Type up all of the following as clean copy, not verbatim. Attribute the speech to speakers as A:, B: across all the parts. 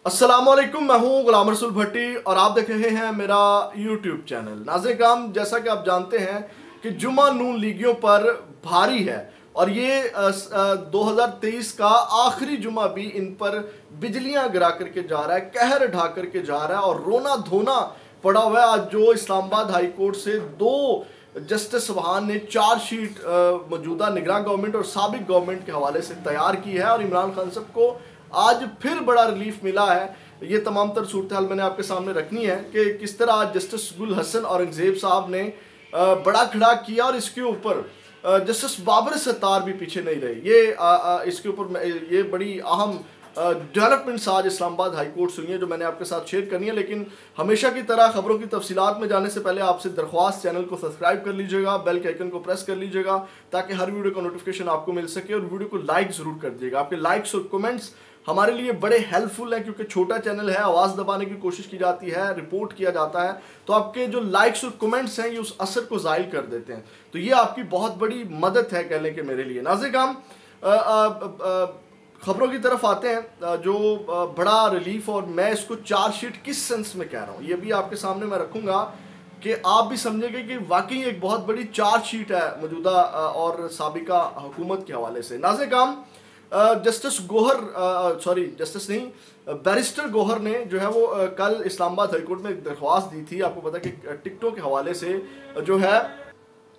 A: अस्सलामुअलैकुम, मैं हूं गुलाम रसूल भट्टी और आप देख रहे हैं मेरा यूट्यूब चैनल। नाज़रीन, जैसा कि आप जानते हैं कि जुमा नून लीगियों पर भारी है और ये 2023 का आखिरी जुमा भी इन पर बिजलियां गिरा करके जा रहा है, कहर ढा करके जा रहा है और रोना धोना पड़ा हुआ है। आज जो इस्लामाबाद हाई कोर्ट से दो जस्टिस सुबहान ने चार्जशीट मौजूदा निगरान गवर्नमेंट और साबिक गवर्नमेंट के हवाले से तैयार की है और इमरान खान साहब को आज फिर बड़ा रिलीफ मिला है। ये तमाम तर सूरत हाल मैंने आपके सामने रखनी है कि किस तरह आज जस्टिस गुल हसन औरंगजेब साहब ने बड़ा खड़ा किया और इसके ऊपर जस्टिस बाबर सत्तार भी पीछे नहीं रहे। ये इसके ऊपर ये बड़ी अहम डेवलपमेंट्स आज इस्लामाबाद हाई कोर्ट से हुई है जो मैंने आपके साथ शेयर करनी है। लेकिन हमेशा की तरह खबरों की तफसीलात में जाने से पहले आपसे दरख्वास्त, चैनल को सब्सक्राइब कर लीजिएगा, बेल के आइकन को प्रेस कर लीजिएगा ताकि हर वीडियो का नोटिफिकेशन आपको मिल सके और वीडियो को लाइक ज़रूर कर दीजिएगा। आपके लाइक्स और कमेंट्स हमारे लिए बड़े हेल्पफुल है क्योंकि छोटा चैनल है, आवाज़ दबाने की कोशिश की जाती है, रिपोर्ट किया जाता है, तो आपके जो लाइक्स और कमेंट्स हैं ये उस असर को ज़ाहिल कर देते हैं। तो ये आपकी बहुत बड़ी मदद है कह लें कि मेरे लिए। नाज़रीन, खबरों की तरफ आते हैं जो बड़ा रिलीफ, और मैं इसको चार्जशीट किस सेंस में कह रहा हूँ ये भी आपके सामने मैं रखूँगा कि आप भी समझेंगे कि वाकई एक बहुत बड़ी चार्जशीट है मौजूदा और साबिका हुकूमत के हवाले से। नाज़रीन, जस्टिस बैरिस्टर गौहर ने जो है वो कल इस्लामाबाद हाई कोर्ट में एक दरख्वास्त दी थी, आपको पता है कि टिकटों के हवाले से जो है।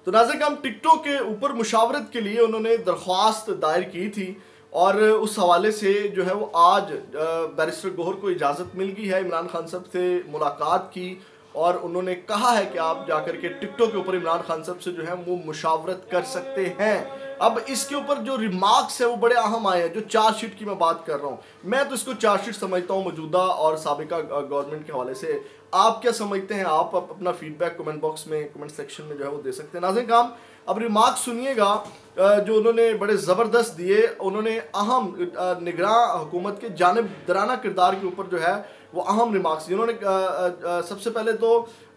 A: तो नाज़रीन, टिकटों के ऊपर मुशावरत के लिए उन्होंने दरख्वास्त दायर की थी और उस हवाले से जो है वो आज बैरिस्टर गौहर को इजाज़त मिल गई है। इमरान खान साहब से मुलाकात की और उन्होंने कहा है कि आप जाकर के टिकटों के ऊपर इमरान खान साहब से जो है वो मुशावरत कर सकते हैं। अब इसके ऊपर जो रिमार्क्स है वो बड़े अहम आए हैं। जो चार्जशीट की मैं बात कर रहा हूँ, मैं तो इसको चार्जशीट समझता हूँ मौजूदा और साबिका गवर्नमेंट के हवाले से। आप क्या समझते हैं? आप अपना फीडबैक कमेंट बॉक्स में, कमेंट सेक्शन में जो है वो दे सकते हैं। नाज़रीन, अब रिमार्क्स सुनिएगा जो उन्होंने बड़े ज़बरदस्त दिए। उन्होंने अहम निगरान हुकूमत के जानिबदाराना किरदार के ऊपर जो है वो अहम रिमार्क्स दिए। उन्होंने सबसे पहले तो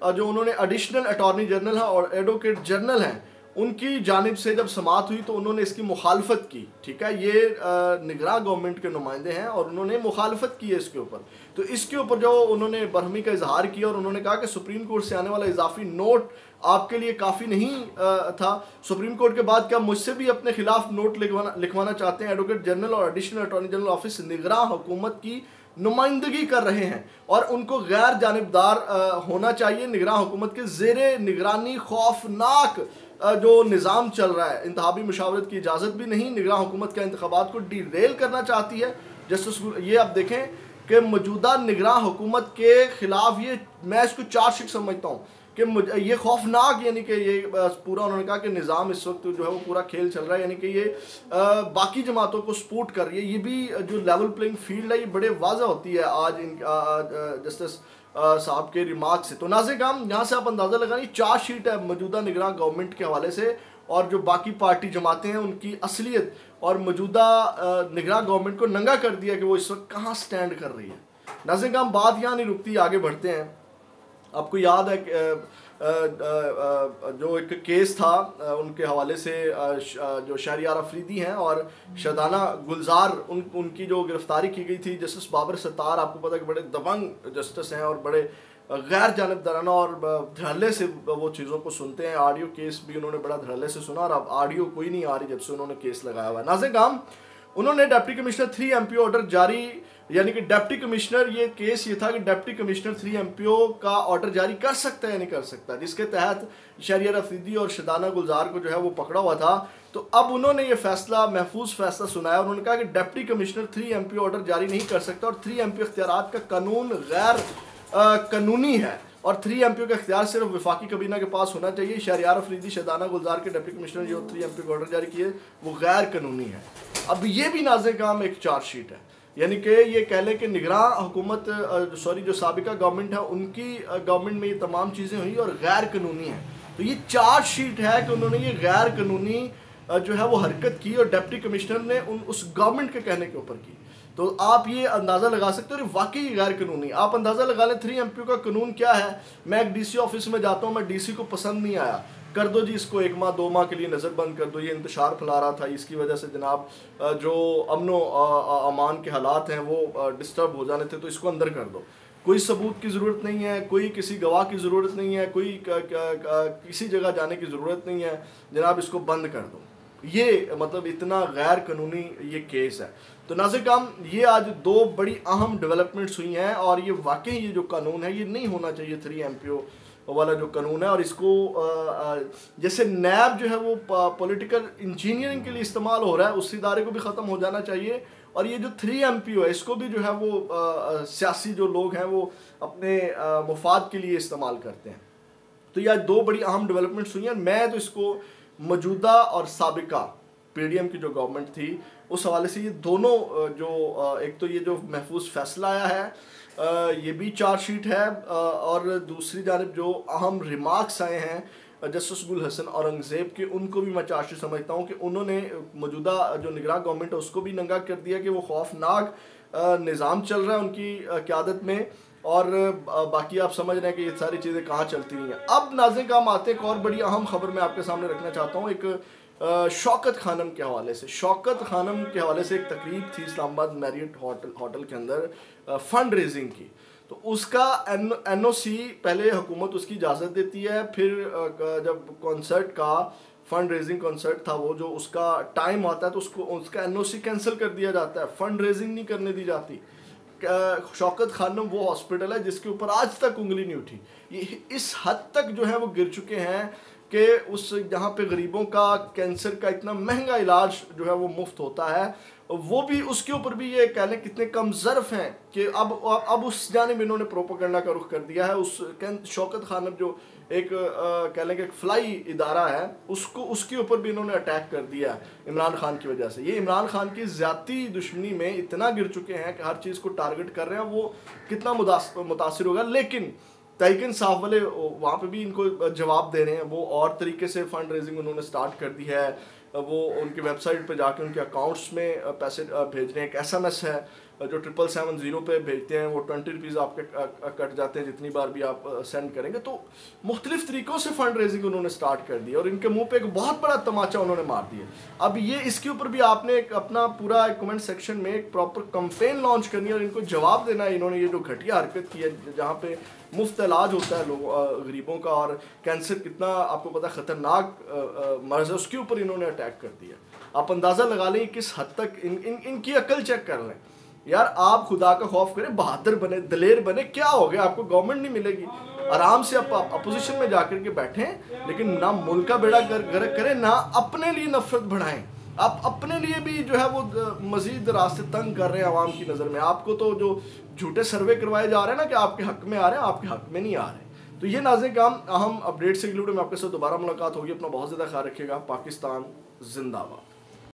A: जो उन्होंने एडिशनल अटॉर्नी जनरल है और एडवोकेट जनरल हैं उनकी जानिब से जब समाअत हुई तो उन्होंने इसकी मुखालफत की। ठीक है, ये निगरान गवर्नमेंट के नुमाइंदे हैं और उन्होंने मुखालफत की है इसके ऊपर। तो इसके ऊपर जो उन्होंने बरहमी का इजहार किया और उन्होंने कहा कि सुप्रीम कोर्ट से आने वाला इजाफी नोट आपके लिए काफ़ी नहीं था। सुप्रीम कोर्ट के बाद क्या मुझसे भी अपने खिलाफ नोट लिखवाना चाहते हैं? एडवोकेट जनरल और एडिशनल अटॉर्नी जनरल ऑफिस निगरान हुकूमत की नुमाइंदगी कर रहे हैं और उनको गैर जानिबदार होना चाहिए। निगरान हुकूमत के ज़ेरे निगरानी खौफनाक जो निज़ाम चल रहा है, इंतहाबी मुशावरत की इजाज़त भी नहीं, निगरान हुकूमत के इंतखाबात को डीरेल करना चाहती है। जस्टिस ये आप देखें कि मौजूदा निगरान हुकूमत के ख़िलाफ़ ये मैं इसको चार्जशीट समझता हूँ कि ये खौफनाक, यानी कि ये पूरा उन्होंने कहा कि निज़ाम इस वक्त जो है वो पूरा खेल चल रहा है, यानी कि ये बाकी जमातों को सपोर्ट कर रही है। ये भी जो लेवल प्लेइंग फील्ड है ये बड़े वाज़ह होती है आज इन जस्टिस साहब के रिमार्क से। तो नाज़रीन, यहाँ से आप अंदाज़ा लगाइए चार्जशीट है मौजूदा निगरान गवर्नमेंट के हवाले से और जो बाकी पार्टी जमातें हैं उनकी असलियत और मौजूदा निगरान गवर्नमेंट को नंगा कर दिया कि वो इस वक्त कहाँ स्टैंड कर रही है। नाज़रीन, बात यहाँ नहीं रुकती, आगे बढ़ते हैं। आपको याद है जो एक केस था उनके हवाले से जो शहरियार अफरीदी हैं और शदाना गुलजार उनकी जो गिरफ्तारी की गई थी। जस्टिस बाबर सत्तार, आपको पता है कि बड़े दबंग जस्टिस हैं और बड़े गैर जानिबदाराना और धड़ल्ले से वो चीज़ों को सुनते हैं। ऑडियो केस भी उन्होंने बड़ा धड़ल्ले से सुना और अब ऑडियो कोई नहीं आ रही जब से उन्होंने केस लगाया हुआ है। नाज़रीन, उन्होंने डिप्टी कमिश्नर 3 MPO ऑर्डर जारी, यानी कि डिप्टी कमिश्नर, ये केस ये था कि डिप्टी कमिश्नर 3 MPO का ऑर्डर जारी कर सकता है या नहीं कर सकता, जिसके तहत शहरियार अफरीदी और शदाना गुलजार को जो है वो पकड़ा हुआ था। तो अब उन्होंने ये फैसला, महफूज फैसला सुनाया। उन्होंने कहा कि डिप्टी कमिश्नर 3 MPO ऑर्डर जारी नहीं कर सकता और 3 MPO इख्तियारात का कानून गैर कानूनी है और 3 MPO का इख्तियार सिर्फ वफाकी कबीना के पास होना चाहिए। शहरियार अफरीदी शदाना गुलजार के डिप्टी कमिश्नर जो 3 MPO का ऑर्डर जारी किए वो गैर कानूनी है। अब ये भी नाज़रीन एक चार्जशीट है, यानी कि ये कह लें कि निगरान हुकूमत जो साबिका गवर्नमेंट है उनकी गवर्नमेंट में ये तमाम चीज़ें हुई और गैर कानूनी है। तो ये चार्जशीट है कि उन्होंने ये गैर कानूनी जो है वो हरकत की और डिप्टी कमिश्नर ने उस गवर्नमेंट के कहने के ऊपर की। तो आप ये अंदाज़ा लगा सकते हो वाकई गैर कानूनी। आप अंदाज़ा लगा लें 3 MPO का कानून क्या है। मैं एक DC ऑफिस में जाता हूँ, मैं DC को पसंद नहीं आया कर दो जी इसको 1 माह 2 माह के लिए नज़रबंद कर दो, ये इंतशार फैला रहा था, इसकी वजह से जनाब जो अमनो अमान के हालात हैं वो डिस्टर्ब हो जाने थे, तो इसको अंदर कर दो। कोई सबूत की ज़रूरत नहीं है, कोई किसी गवाह की ज़रूरत नहीं है, कोई किसी जगह जाने की ज़रूरत नहीं है, जनाब इसको बंद कर दो। ये मतलब इतना गैर कानूनी ये केस है। तो नाज़रीन, ये आज 2 बड़ी अहम डेवलपमेंट्स हुई हैं और ये वाकई ये जो कानून है ये नहीं होना चाहिए 3 MPO वाला जो कानून है। और इसको जैसे नैब जो है वो पॉलिटिकल इंजीनियरिंग के लिए इस्तेमाल हो रहा है, उस इदारे को भी ख़त्म हो जाना चाहिए। और ये जो 3 MPO है इसको भी जो है वो सियासी जो लोग हैं वो अपने मुफाद के लिए इस्तेमाल करते हैं। तो ये आज 2 बड़ी अहम डेवलपमेंट्स हुई हैं। मैं तो इसको मौजूदा और साबिका PDM की जो गवर्नमेंट थी उस हवाले से ये दोनों जो एक तो ये जो महफूज फैसला आया है ये भी चार्जशीट है, और दूसरी जानब जो अहम रिमार्क्स आए हैं जस्टिस गुल हसन औरंगज़ेब के, उनको भी मैं चार्जशीट समझता हूँ कि उन्होंने मौजूदा जो निगरान गवर्नमेंट है उसको भी नंगा कर दिया कि वो खौफनाक निज़ाम चल रहा है उनकी क़यादत में। और बाकी आप समझ रहे हैं कि ये सारी चीज़ें कहाँ चलती हुई हैं। अब नाज़रीन काम आते हैं, एक और बड़ी अहम खबर मैं आपके सामने रखना चाहता हूँ, एक शौकत खानम के हवाले से। शौकत खानम के हवाले से एक तकरीब थी इस्लामाबाद मैरियट होटल के अंदर फंड रेजिंग की। तो उसका NOC पहले हुकूमत उसकी इजाज़त देती है, फिर जब कॉन्सर्ट का फंड रेजिंग कॉन्सर्ट था वो जो उसका टाइम आता है तो उसका NOC कैंसिल कर दिया जाता है, फंड रेजिंग नहीं करने दी जाती। शौकत खानम वो हॉस्पिटल है जिसके ऊपर आज तक उंगली नहीं उठी। ये इस हद तक जो है वो गिर चुके हैं कि उस जहाँ पे गरीबों का कैंसर का इतना महंगा इलाज जो है वो मुफ्त होता है, वो भी उसके ऊपर भी ये कह लें कितने कम ज़र्फ हैं कि अब उस जानिब इन्होंने प्रोपेगेंडा का रुख कर दिया है। उस शौकत खानम जो एक कह लें कि एक फ्लाई इदारा है उसके ऊपर भी इन्होंने अटैक कर दिया इमरान खान की वजह से। ये इमरान खान की ज़्यादती दुश्मनी में इतना गिर चुके हैं कि हर चीज़ को टारगेट कर रहे हैं, वो कितना मुतासिर होगा। लेकिन तहरीक इंसाफ वाले वहाँ पे भी इनको जवाब दे रहे हैं, वो और तरीके से फंड रेजिंग उन्होंने स्टार्ट कर दी है। वो उनकी वेबसाइट पे जाके उनके अकाउंट्स में पैसे भेज रहे हैं। एक SMS है जो 770 पे भेजते हैं, वो 20 रुपीज़ आपके कट जाते हैं जितनी बार भी आप सेंड करेंगे। तो मुख्तलिफ तरीक़ों से फ़ंड रेजिंग उन्होंने स्टार्ट कर दी और इनके मुंह पे एक बहुत बड़ा तमाचा उन्होंने मार दिया। अब ये इसके ऊपर भी आपने एक अपना पूरा कमेंट सेक्शन में एक प्रॉपर कंपेन लॉन्च करनी है और इनको जवाब देना है। इन्होंने ये जो घटिया हरकत की है जहाँ पे मुफ्त इलाज होता है लोगों गरीबों का, और कैंसर कितना आपको पता ख़तरनाक मर्ज़ है, उसके ऊपर इन्होंने अटैक कर दिया। आप अंदाज़ा लगा लें किस हद तक इनकी अकल चेक कर लें यार। आप खुदा का खौफ करें, बहादुर बने, दलेर बने, क्या हो गया? आपको गवर्नमेंट नहीं मिलेगी, आराम से आप अपोजिशन में जाकर के बैठें, लेकिन ना मुल्क का बेड़ा गर्क करें, ना अपने लिए नफरत बढ़ाएं। आप अपने लिए भी जो है वो मजीद रास्ते तंग कर रहे हैं आवाम की नज़र में। आपको तो जो झूठे सर्वे करवाए जा रहे हैं ना कि आपके हक में आ रहे हैं, आपके हक में नहीं आ रहे। तो ये नाज़रीन काम अहम अपडेट से रिलेटेड में आपके साथ दोबारा मुलाकात होगी। अपना बहुत ज़्यादा ख्याल रखिएगा। पाकिस्तान जिंदाबाद।